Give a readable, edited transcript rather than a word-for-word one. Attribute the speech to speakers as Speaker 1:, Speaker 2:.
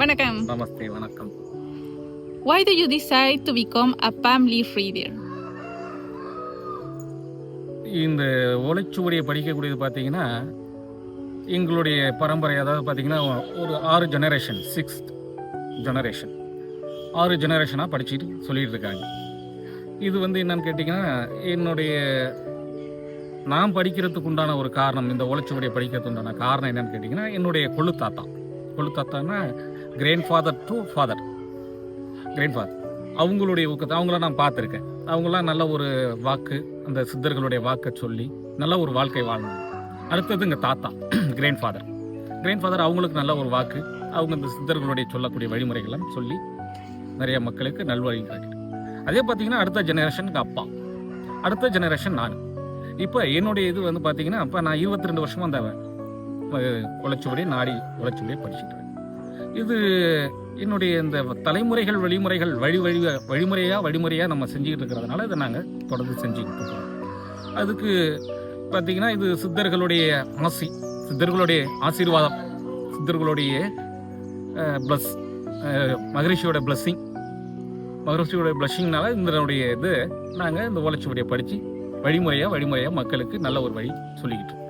Speaker 1: வணக்கம்.
Speaker 2: நமஸ்தே, வணக்கம்.
Speaker 1: Why do you decide to become a palm leaf reader?
Speaker 2: இந்த ஓலைச்சுவடியை படிக்கக்கூடியது பார்த்தீங்கன்னா, எங்களுடைய பரம்பரை, அதாவது பார்த்தீங்கன்னா ஒரு 6 ஜெனரேஷன், 6th ஜெனரேஷன், 6 ஜெனரேஷனாக படிச்சுட்டு சொல்லிட்டு இருக்காங்க. இது என்னன்னு கேட்டிங்கன்னா, நான் படிக்கிறதுக்கு உண்டான ஒரு காரணம், இந்த ஓலைச்சுவடியை படிக்கிறதுக்கு உண்டான காரணம் என்னன்னு கேட்டிங்கன்னா, என்னுடைய கொள்ளு தாத்தான்னா grandfather to father, grandfather, அவங்களுடைய ஊக்கத்தை அவங்கள நான் பார்த்துருக்கேன். அவங்களாம் நல்ல ஒரு வாக்கு, அந்த சித்தர்களுடைய வாக்கை சொல்லி நல்ல ஒரு வாழ்க்கை வாழணும். அடுத்தது எங்கள் தாத்தா கிராண்ட் ஃபாதர், அவங்களுக்கு நல்ல ஒரு வாக்கு, அவங்க இந்த சித்தர்களுடைய சொல்லக்கூடிய வழிமுறைகளை சொல்லி நிறைய மக்களுக்கு நல்வழி காட்டிட்டு. அதே பார்த்தீங்கன்னா அடுத்த ஜெனரேஷனுக்கு அப்பா, அடுத்த ஜெனரேஷன் நான். இப்போ என்னுடைய இது பார்த்தீங்கன்னா, அப்போ நான் 22 வருஷமாக அந்த உழைச்சுவடியை உழைச்சுவடியை படிச்சுட்டு இருக்கேன். இது என்னுடைய இந்த தலைமுறைகள் வழிமுறையாக நம்ம செஞ்சுக்கிட்டு இருக்கிறதுனால இதை நாங்கள் தொடர்ந்து செஞ்சுக்கிட்டு இருக்கோம். அதுக்கு பார்த்தீங்கன்னா, இது சித்தர்களுடைய சித்தர்களுடைய ஆசீர்வாதம், சித்தர்களுடைய ப்ளஸ், மகரிஷியோட பிளஸ்ஸிங்னால இதனுடைய நாங்கள் இந்த ஓலைச்சுவடியை படித்து வழிமுறையாக மக்களுக்கு நல்ல ஒரு வழி சொல்லிக்கிட்டு இருக்கோம்.